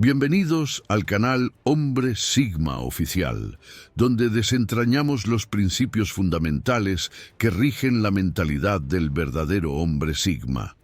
Bienvenidos al canal Hombre Sigma Oficial, donde desentrañamos los principios fundamentales que rigen la mentalidad del verdadero hombre Sigma.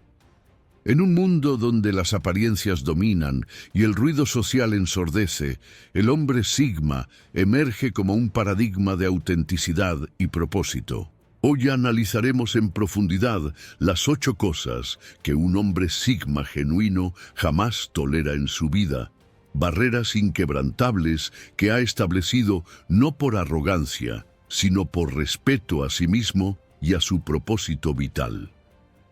En un mundo donde las apariencias dominan y el ruido social ensordece, el hombre Sigma emerge como un paradigma de autenticidad y propósito. Hoy analizaremos en profundidad las 8 cosas que un hombre Sigma genuino jamás tolera en su vida, barreras inquebrantables que ha establecido no por arrogancia, sino por respeto a sí mismo y a su propósito vital.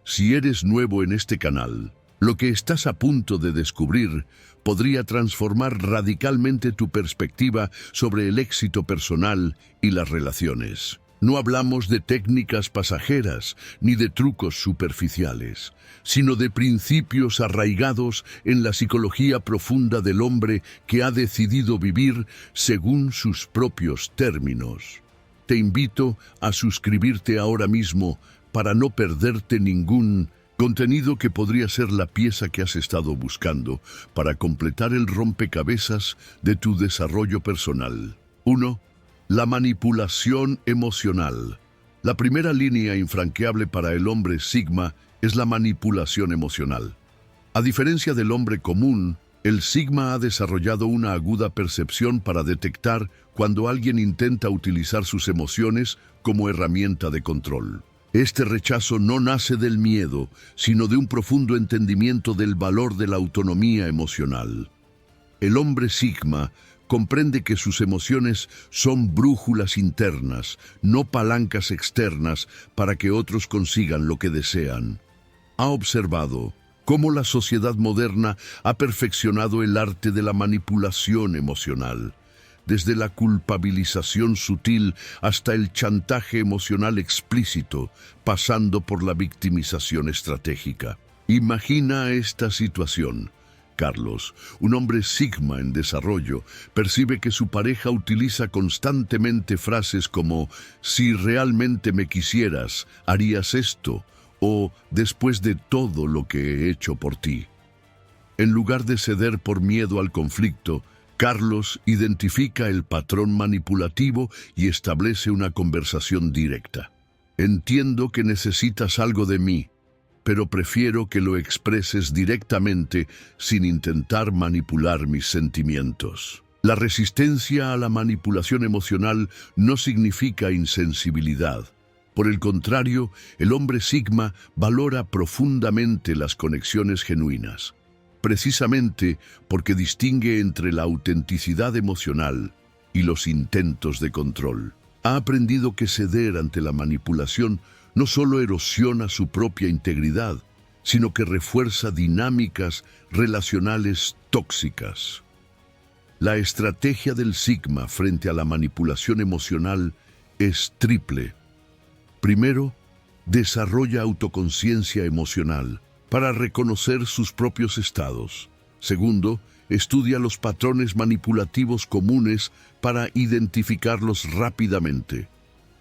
Si eres nuevo en este canal, lo que estás a punto de descubrir podría transformar radicalmente tu perspectiva sobre el éxito personal y las relaciones. No hablamos de técnicas pasajeras ni de trucos superficiales, sino de principios arraigados en la psicología profunda del hombre que ha decidido vivir según sus propios términos. Te invito a suscribirte ahora mismo para no perderte ningún contenido que podría ser la pieza que has estado buscando para completar el rompecabezas de tu desarrollo personal. 1. La manipulación emocional. La primera línea infranqueable para el hombre Sigma es la manipulación emocional. A diferencia del hombre común, el Sigma ha desarrollado una aguda percepción para detectar cuando alguien intenta utilizar sus emociones como herramienta de control. Este rechazo no nace del miedo, sino de un profundo entendimiento del valor de la autonomía emocional. El hombre Sigma comprende que sus emociones son brújulas internas, no palancas externas para que otros consigan lo que desean. Ha observado cómo la sociedad moderna ha perfeccionado el arte de la manipulación emocional, desde la culpabilización sutil hasta el chantaje emocional explícito, pasando por la victimización estratégica. Imagina esta situación. Carlos, un hombre Sigma en desarrollo, percibe que su pareja utiliza constantemente frases como «si realmente me quisieras, harías esto» o «después de todo lo que he hecho por ti». En lugar de ceder por miedo al conflicto, Carlos identifica el patrón manipulativo y establece una conversación directa. «Entiendo que necesitas algo de mí, pero prefiero que lo expreses directamente sin intentar manipular mis sentimientos». La resistencia a la manipulación emocional no significa insensibilidad. Por el contrario, el hombre Sigma valora profundamente las conexiones genuinas, precisamente porque distingue entre la autenticidad emocional y los intentos de control. Ha aprendido que ceder ante la manipulación no solo erosiona su propia integridad, sino que refuerza dinámicas relacionales tóxicas. La estrategia del Sigma frente a la manipulación emocional es triple. Primero, desarrolla autoconciencia emocional para reconocer sus propios estados. Segundo, estudia los patrones manipulativos comunes para identificarlos rápidamente.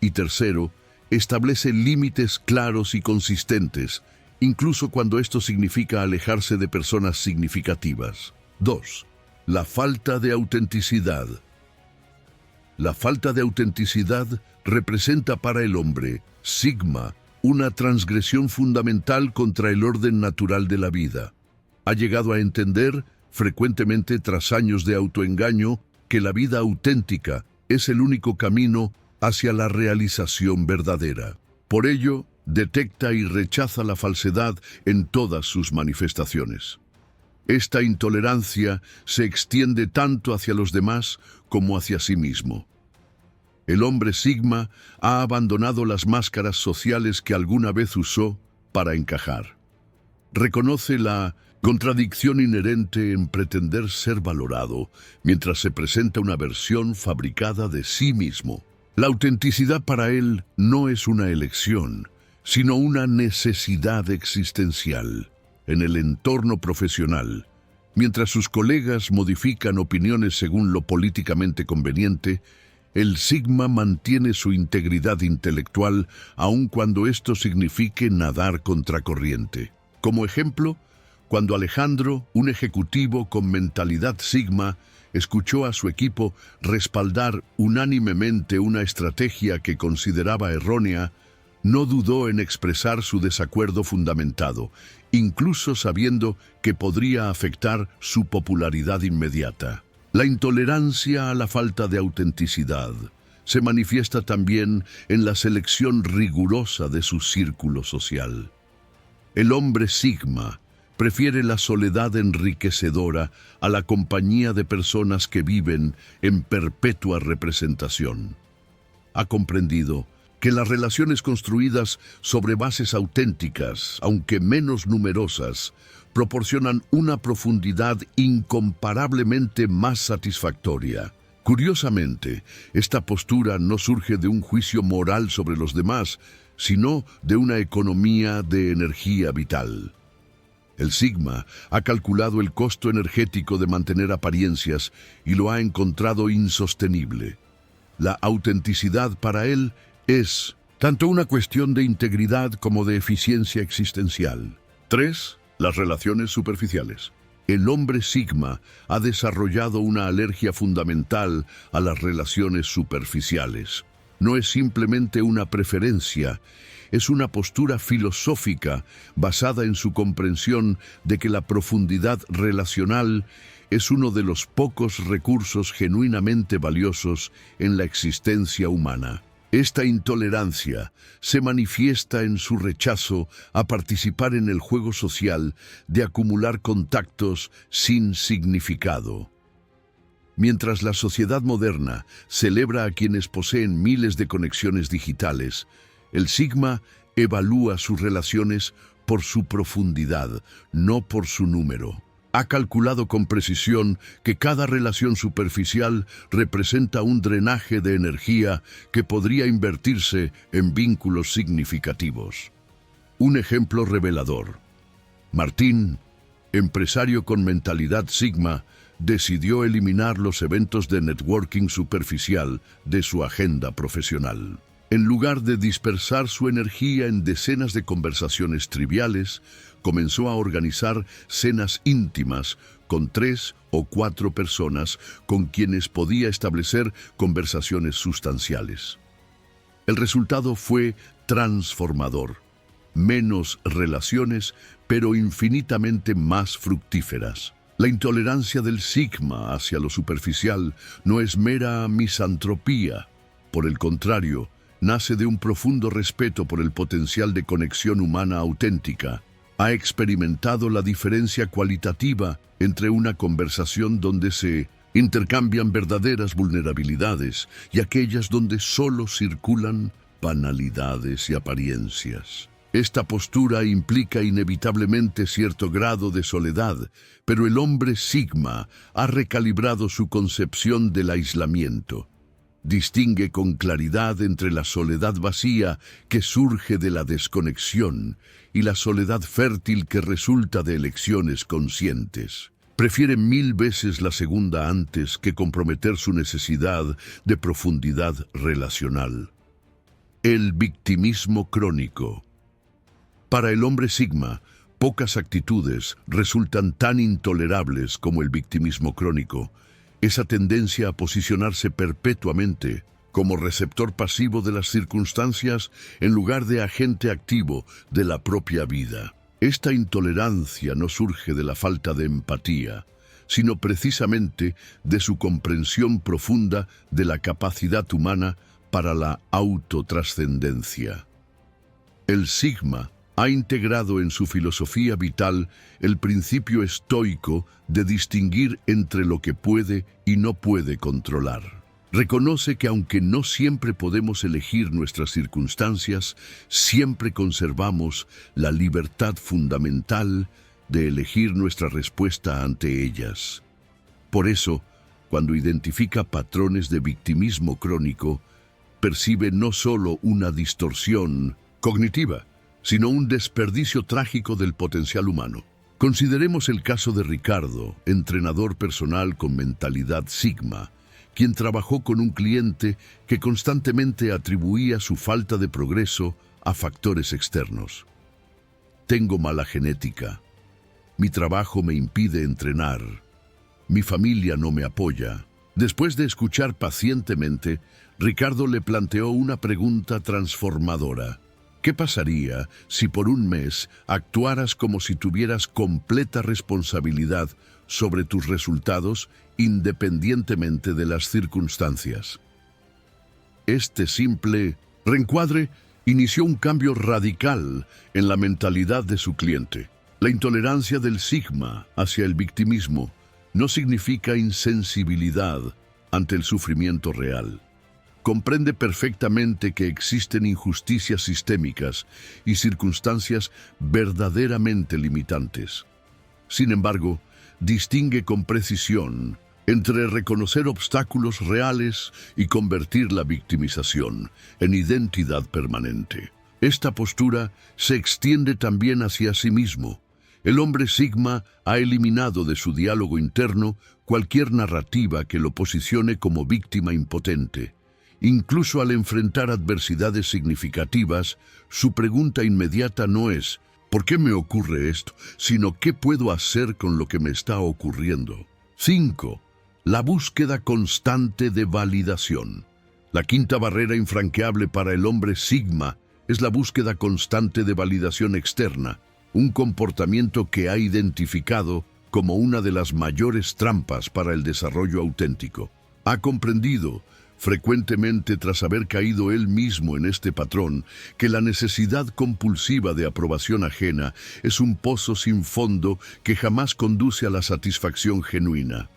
Y tercero, establece límites claros y consistentes, incluso cuando esto significa alejarse de personas significativas. 2. La falta de autenticidad. La falta de autenticidad representa para el hombre Sigma una transgresión fundamental contra el orden natural de la vida. Ha llegado a entender, frecuentemente tras años de autoengaño, que la vida auténtica es el único camino hacia la realización verdadera. Por ello, detecta y rechaza la falsedad en todas sus manifestaciones. Esta intolerancia se extiende tanto hacia los demás como hacia sí mismo. El hombre Sigma ha abandonado las máscaras sociales que alguna vez usó para encajar. Reconoce la contradicción inherente en pretender ser valorado mientras se presenta una versión fabricada de sí mismo. La autenticidad para él no es una elección, sino una necesidad existencial. En el entorno profesional, mientras sus colegas modifican opiniones según lo políticamente conveniente, el Sigma mantiene su integridad intelectual aun cuando esto signifique nadar contracorriente. Como ejemplo, Cuando Alejandro, un ejecutivo con mentalidad Sigma, escuchó a su equipo respaldar unánimemente una estrategia que consideraba errónea, no dudó en expresar su desacuerdo fundamentado, incluso sabiendo que podría afectar su popularidad inmediata. La intolerancia a la falta de autenticidad se manifiesta también en la selección rigurosa de su círculo social. El hombre Sigma prefiere la soledad enriquecedora a la compañía de personas que viven en perpetua representación. Ha comprendido que las relaciones construidas sobre bases auténticas, aunque menos numerosas, proporcionan una profundidad incomparablemente más satisfactoria. Curiosamente, esta postura no surge de un juicio moral sobre los demás, sino de una economía de energía vital. El Sigma ha calculado el costo energético de mantener apariencias y lo ha encontrado insostenible. La autenticidad para él es tanto una cuestión de integridad como de eficiencia existencial. 3. Las relaciones superficiales. El hombre Sigma ha desarrollado una alergia fundamental a las relaciones superficiales. No es simplemente una preferencia, es una postura filosófica basada en su comprensión de que la profundidad relacional es uno de los pocos recursos genuinamente valiosos en la existencia humana. Esta intolerancia se manifiesta en su rechazo a participar en el juego social de acumular contactos sin significado. Mientras la sociedad moderna celebra a quienes poseen miles de conexiones digitales, el Sigma evalúa sus relaciones por su profundidad, no por su número. Ha calculado con precisión que cada relación superficial representa un drenaje de energía que podría invertirse en vínculos significativos. Un ejemplo revelador. Martín, empresario con mentalidad Sigma, decidió eliminar los eventos de networking superficial de su agenda profesional. En lugar de dispersar su energía en decenas de conversaciones triviales, comenzó a organizar cenas íntimas con 3 o 4 personas con quienes podía establecer conversaciones sustanciales. El resultado fue transformador. Menos relaciones, pero infinitamente más fructíferas. La intolerancia del Sigma hacia lo superficial no es mera misantropía. Por el contrario, nace de un profundo respeto por el potencial de conexión humana auténtica. Ha experimentado la diferencia cualitativa entre una conversación donde se intercambian verdaderas vulnerabilidades y aquellas donde solo circulan banalidades y apariencias. Esta postura implica inevitablemente cierto grado de soledad, pero el hombre Sigma ha recalibrado su concepción del aislamiento. Distingue con claridad entre la soledad vacía que surge de la desconexión y la soledad fértil que resulta de elecciones conscientes. Prefiere 1000 veces la segunda antes que comprometer su necesidad de profundidad relacional. El victimismo crónico. Para el hombre Sigma, pocas actitudes resultan tan intolerables como el victimismo crónico. Esa tendencia a posicionarse perpetuamente como receptor pasivo de las circunstancias en lugar de agente activo de la propia vida. Esta intolerancia no surge de la falta de empatía, sino precisamente de su comprensión profunda de la capacidad humana para la autotrascendencia. El Sigma ha integrado en su filosofía vital el principio estoico de distinguir entre lo que puede y no puede controlar. Reconoce que aunque no siempre podemos elegir nuestras circunstancias, siempre conservamos la libertad fundamental de elegir nuestra respuesta ante ellas. Por eso, cuando identifica patrones de victimismo crónico, percibe no solo una distorsión cognitiva, sino un desperdicio trágico del potencial humano. Consideremos el caso de Ricardo, entrenador personal con mentalidad Sigma, quien trabajó con un cliente que constantemente atribuía su falta de progreso a factores externos. Tengo mala genética. Mi trabajo me impide entrenar. Mi familia no me apoya. Después de escuchar pacientemente, Ricardo le planteó una pregunta transformadora. ¿Qué pasaría si por un mes actuaras como si tuvieras completa responsabilidad sobre tus resultados independientemente de las circunstancias? Este simple reencuadre inició un cambio radical en la mentalidad de su cliente. La intolerancia del sigma hacia el victimismo no significa insensibilidad ante el sufrimiento real. Comprende perfectamente que existen injusticias sistémicas y circunstancias verdaderamente limitantes. Sin embargo, distingue con precisión entre reconocer obstáculos reales y convertir la victimización en identidad permanente. Esta postura se extiende también hacia sí mismo. El hombre sigma ha eliminado de su diálogo interno cualquier narrativa que lo posicione como víctima impotente. Incluso al enfrentar adversidades significativas, su pregunta inmediata no es ¿por qué me ocurre esto?, sino ¿qué puedo hacer con lo que me está ocurriendo? 5. La búsqueda constante de validación. La quinta barrera infranqueable para el hombre sigma es la búsqueda constante de validación externa, un comportamiento que ha identificado como una de las mayores trampas para el desarrollo auténtico. Ha comprendido, frecuentemente tras haber caído él mismo en este patrón, que la necesidad compulsiva de aprobación ajena es un pozo sin fondo que jamás conduce a la satisfacción genuina.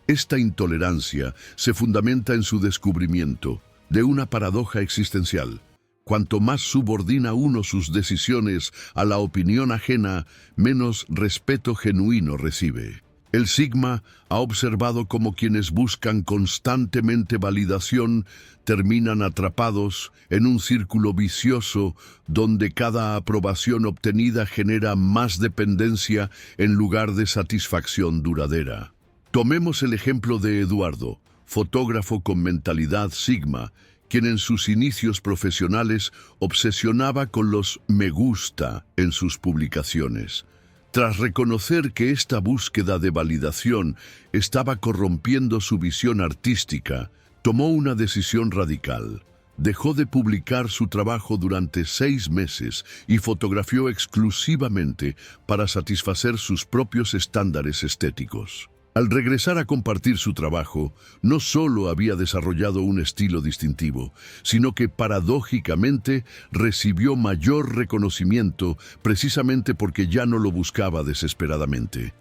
Esta intolerancia se fundamenta en su descubrimiento de una paradoja existencial. Cuanto más subordina uno sus decisiones a la opinión ajena, menos respeto genuino recibe. El sigma ha observado cómo quienes buscan constantemente validación terminan atrapados en un círculo vicioso donde cada aprobación obtenida genera más dependencia en lugar de satisfacción duradera. Tomemos el ejemplo de Eduardo, fotógrafo con mentalidad sigma, quien en sus inicios profesionales obsesionaba con los me gusta en sus publicaciones. Tras reconocer que esta búsqueda de validación estaba corrompiendo su visión artística, tomó una decisión radical. Dejó de publicar su trabajo durante 6 meses y fotografió exclusivamente para satisfacer sus propios estándares estéticos. Al regresar a compartir su trabajo, no solo había desarrollado un estilo distintivo, sino que paradójicamente recibió mayor reconocimiento precisamente porque ya no lo buscaba desesperadamente.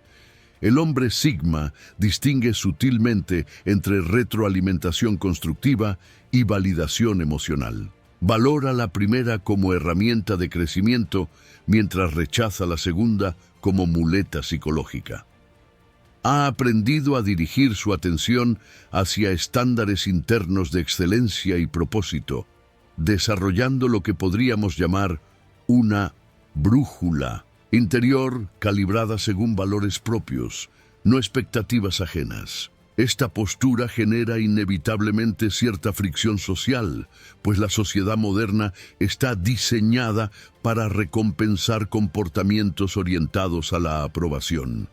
El hombre sigma distingue sutilmente entre retroalimentación constructiva y validación emocional. Valora la primera como herramienta de crecimiento, mientras rechaza la segunda como muleta psicológica. Ha aprendido a dirigir su atención hacia estándares internos de excelencia y propósito, desarrollando lo que podríamos llamar una brújula interior calibrada según valores propios, no expectativas ajenas. Esta postura genera inevitablemente cierta fricción social, pues la sociedad moderna está diseñada para recompensar comportamientos orientados a la aprobación.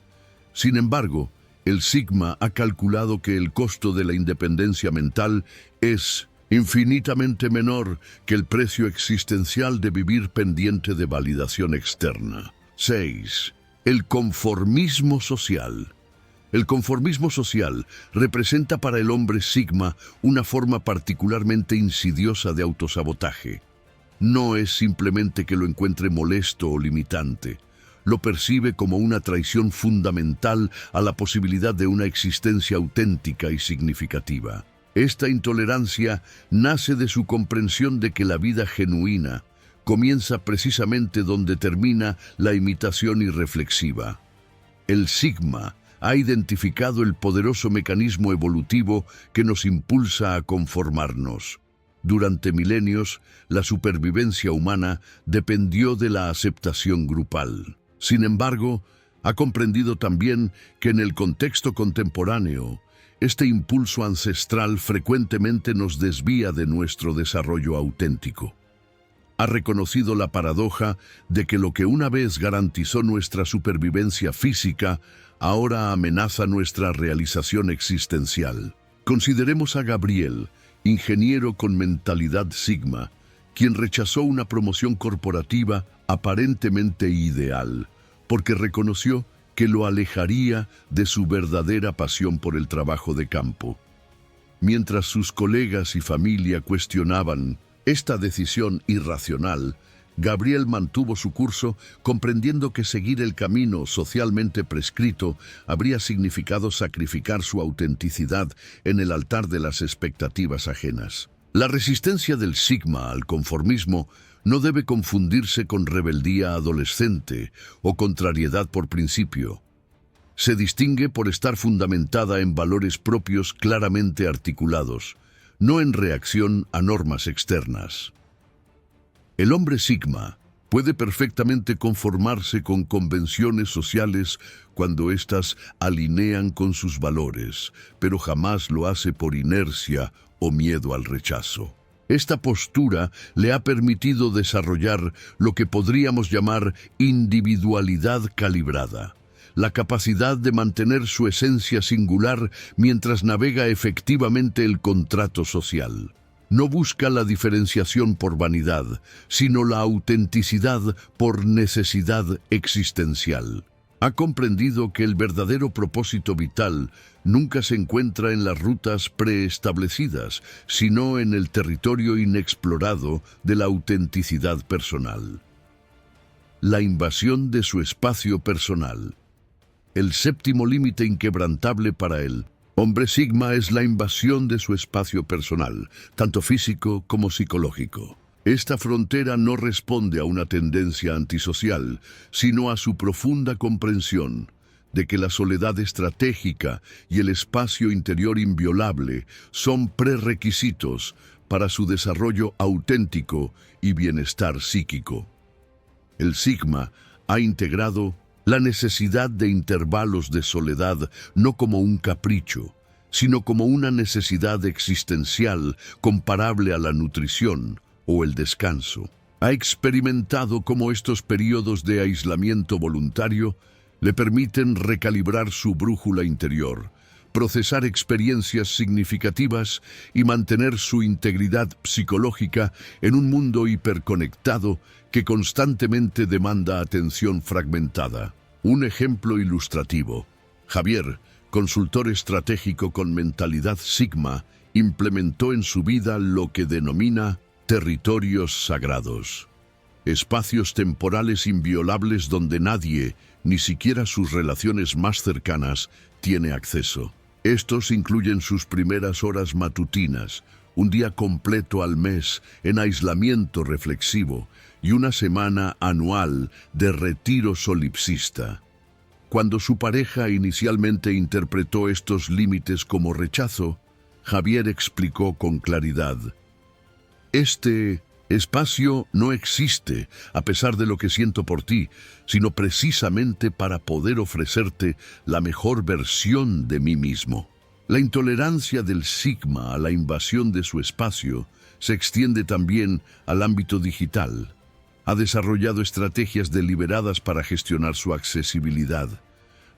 Sin embargo, el sigma ha calculado que el costo de la independencia mental es infinitamente menor que el precio existencial de vivir pendiente de validación externa. 6. El conformismo social. El conformismo social representa para el hombre sigma una forma particularmente insidiosa de autosabotaje. No es simplemente que lo encuentre molesto o limitante. Lo percibe como una traición fundamental a la posibilidad de una existencia auténtica y significativa. Esta intolerancia nace de su comprensión de que la vida genuina comienza precisamente donde termina la imitación irreflexiva. El sigma ha identificado el poderoso mecanismo evolutivo que nos impulsa a conformarnos. Durante milenios, la supervivencia humana dependió de la aceptación grupal. Sin embargo, ha comprendido también que en el contexto contemporáneo, este impulso ancestral frecuentemente nos desvía de nuestro desarrollo auténtico. Ha reconocido la paradoja de que lo que una vez garantizó nuestra supervivencia física, ahora amenaza nuestra realización existencial. Consideremos a Gabriel, ingeniero con mentalidad Sigma, quien rechazó una promoción corporativa aparentemente ideal, porque reconoció que lo alejaría de su verdadera pasión por el trabajo de campo. Mientras sus colegas y familia cuestionaban esta decisión irracional, Gabriel mantuvo su curso, comprendiendo que seguir el camino socialmente prescrito habría significado sacrificar su autenticidad en el altar de las expectativas ajenas. La resistencia del Sigma al conformismo no debe confundirse con rebeldía adolescente o contrariedad por principio. Se distingue por estar fundamentada en valores propios claramente articulados, no en reacción a normas externas. El hombre Sigma puede perfectamente conformarse con convenciones sociales cuando éstas alinean con sus valores, pero jamás lo hace por inercia o miedo al rechazo. Esta postura le ha permitido desarrollar lo que podríamos llamar individualidad calibrada, la capacidad de mantener su esencia singular mientras navega efectivamente el contrato social. No busca la diferenciación por vanidad, sino la autenticidad por necesidad existencial. Ha comprendido que el verdadero propósito vital nunca se encuentra en las rutas preestablecidas, sino en el territorio inexplorado de la autenticidad personal. La invasión de su espacio personal. El séptimo límite inquebrantable para él, hombre Sigma, es la invasión de su espacio personal, tanto físico como psicológico. Esta frontera no responde a una tendencia antisocial, sino a su profunda comprensión de que la soledad estratégica y el espacio interior inviolable son prerequisitos para su desarrollo auténtico y bienestar psíquico. El Sigma ha integrado la necesidad de intervalos de soledad no como un capricho, sino como una necesidad existencial comparable a la nutrición o el descanso. Ha experimentado cómo estos periodos de aislamiento voluntario le permiten recalibrar su brújula interior, procesar experiencias significativas y mantener su integridad psicológica en un mundo hiperconectado que constantemente demanda atención fragmentada. Un ejemplo ilustrativo. Javier, consultor estratégico con mentalidad Sigma, implementó en su vida lo que denomina territorios sagrados. Espacios temporales inviolables donde nadie, ni siquiera sus relaciones más cercanas, tiene acceso. Estos incluyen sus primeras horas matutinas, un día completo al mes en aislamiento reflexivo y una semana anual de retiro solipsista. Cuando su pareja inicialmente interpretó estos límites como rechazo, Javier explicó con claridad: este espacio no existe a pesar de lo que siento por ti, sino precisamente para poder ofrecerte la mejor versión de mí mismo. La intolerancia del Sigma a la invasión de su espacio se extiende también al ámbito digital. Ha desarrollado estrategias deliberadas para gestionar su accesibilidad,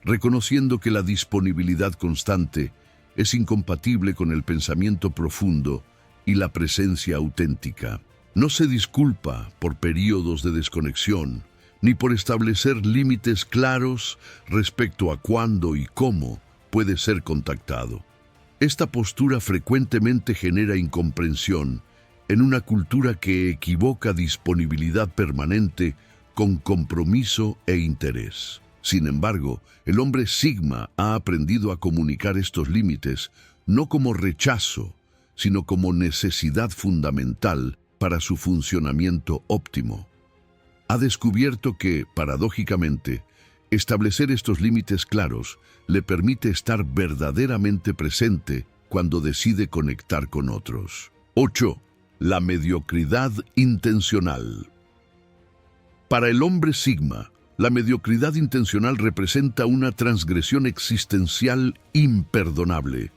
reconociendo que la disponibilidad constante es incompatible con el pensamiento profundo y la presencia auténtica. No se disculpa por periodos de desconexión, ni por establecer límites claros respecto a cuándo y cómo puede ser contactado. Esta postura frecuentemente genera incomprensión en una cultura que equivoca disponibilidad permanente con compromiso e interés. Sin embargo, el hombre Sigma ha aprendido a comunicar estos límites no como rechazo, sino como necesidad fundamental para su funcionamiento óptimo. Ha descubierto que, paradójicamente, establecer estos límites claros le permite estar verdaderamente presente cuando decide conectar con otros. 8. La mediocridad intencional. Para el hombre Sigma, la mediocridad intencional representa una transgresión existencial imperdonable.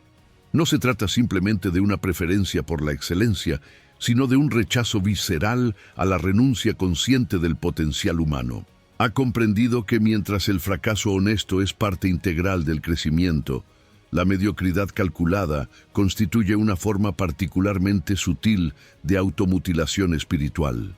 No se trata simplemente de una preferencia por la excelencia, sino de un rechazo visceral a la renuncia consciente del potencial humano. Ha comprendido que mientras el fracaso honesto es parte integral del crecimiento, la mediocridad calculada constituye una forma particularmente sutil de automutilación espiritual.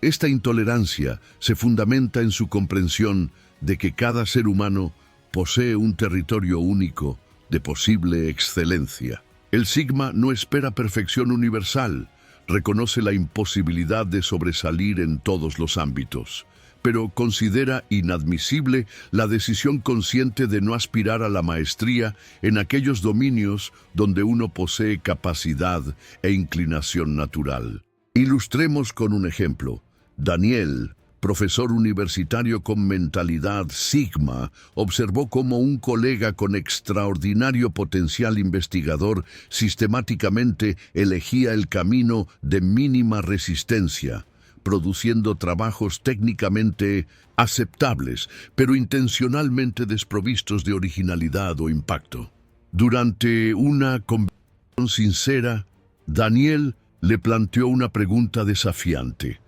Esta intolerancia se fundamenta en su comprensión de que cada ser humano posee un territorio único de posible excelencia. El Sigma no espera perfección universal, reconoce la imposibilidad de sobresalir en todos los ámbitos, pero considera inadmisible la decisión consciente de no aspirar a la maestría en aquellos dominios donde uno posee capacidad e inclinación natural. Ilustremos con un ejemplo. Daniel, profesor universitario con mentalidad Sigma, observó cómo un colega con extraordinario potencial investigador sistemáticamente elegía el camino de mínima resistencia, produciendo trabajos técnicamente aceptables, pero intencionalmente desprovistos de originalidad o impacto. Durante una conversación sincera, Daniel le planteó una pregunta desafiante.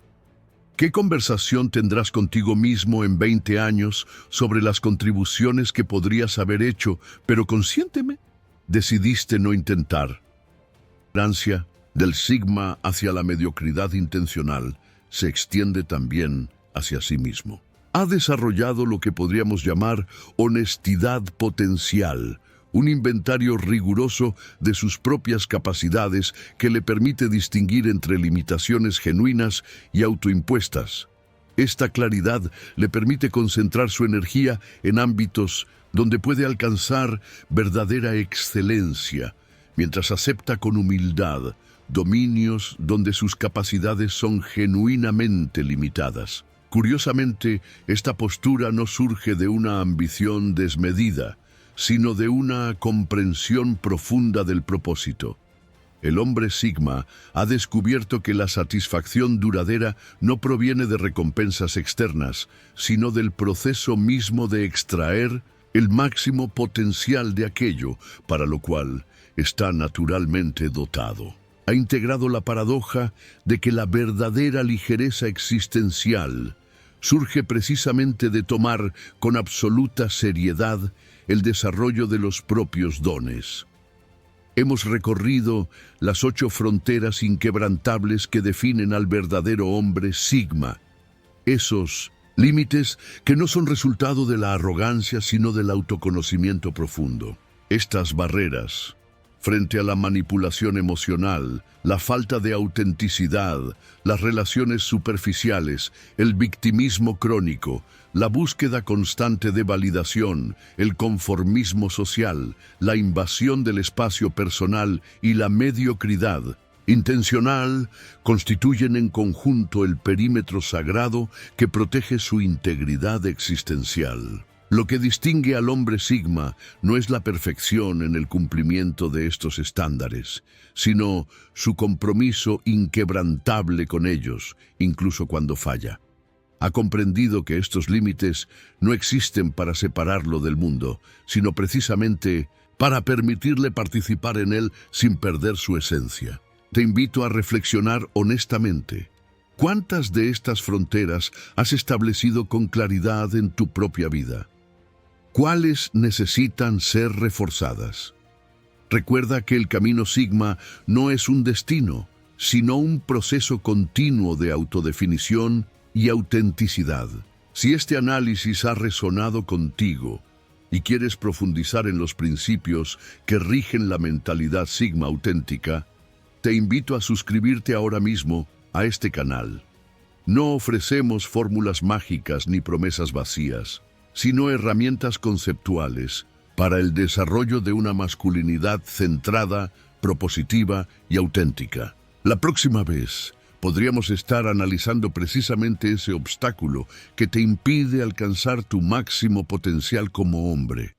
¿Qué conversación tendrás contigo mismo en 20 años sobre las contribuciones que podrías haber hecho, pero conscientemente decidiste no intentar? La tolerancia del Sigma hacia la mediocridad intencional se extiende también hacia sí mismo. Ha desarrollado lo que podríamos llamar honestidad potencial, un inventario riguroso de sus propias capacidades que le permite distinguir entre limitaciones genuinas y autoimpuestas. Esta claridad le permite concentrar su energía en ámbitos donde puede alcanzar verdadera excelencia, mientras acepta con humildad dominios donde sus capacidades son genuinamente limitadas. Curiosamente, esta postura no surge de una ambición desmedida, sino de una comprensión profunda del propósito. El hombre Sigma ha descubierto que la satisfacción duradera no proviene de recompensas externas, sino del proceso mismo de extraer el máximo potencial de aquello para lo cual está naturalmente dotado. Ha integrado la paradoja de que la verdadera ligereza existencial surge precisamente de tomar con absoluta seriedad el desarrollo de los propios dones. Hemos recorrido las 8 fronteras inquebrantables que definen al verdadero hombre Sigma. Esos límites que no son resultado de la arrogancia, sino del autoconocimiento profundo. Estas barreras, frente a la manipulación emocional, la falta de autenticidad, las relaciones superficiales, el victimismo crónico, la búsqueda constante de validación, el conformismo social, la invasión del espacio personal y la mediocridad intencional, constituyen en conjunto el perímetro sagrado que protege su integridad existencial. Lo que distingue al hombre Sigma no es la perfección en el cumplimiento de estos estándares, sino su compromiso inquebrantable con ellos, incluso cuando falla. Ha comprendido que estos límites no existen para separarlo del mundo, sino precisamente para permitirle participar en él sin perder su esencia. Te invito a reflexionar honestamente. ¿Cuántas de estas fronteras has establecido con claridad en tu propia vida? ¿Cuáles necesitan ser reforzadas? Recuerda que el camino Sigma no es un destino, sino un proceso continuo de autodefinición y autenticidad. Si este análisis ha resonado contigo y quieres profundizar en los principios que rigen la mentalidad Sigma auténtica, te invito a suscribirte ahora mismo a este canal. No ofrecemos fórmulas mágicas ni promesas vacías, sino herramientas conceptuales para el desarrollo de una masculinidad centrada, propositiva y auténtica. La próxima vez podríamos estar analizando precisamente ese obstáculo que te impide alcanzar tu máximo potencial como hombre.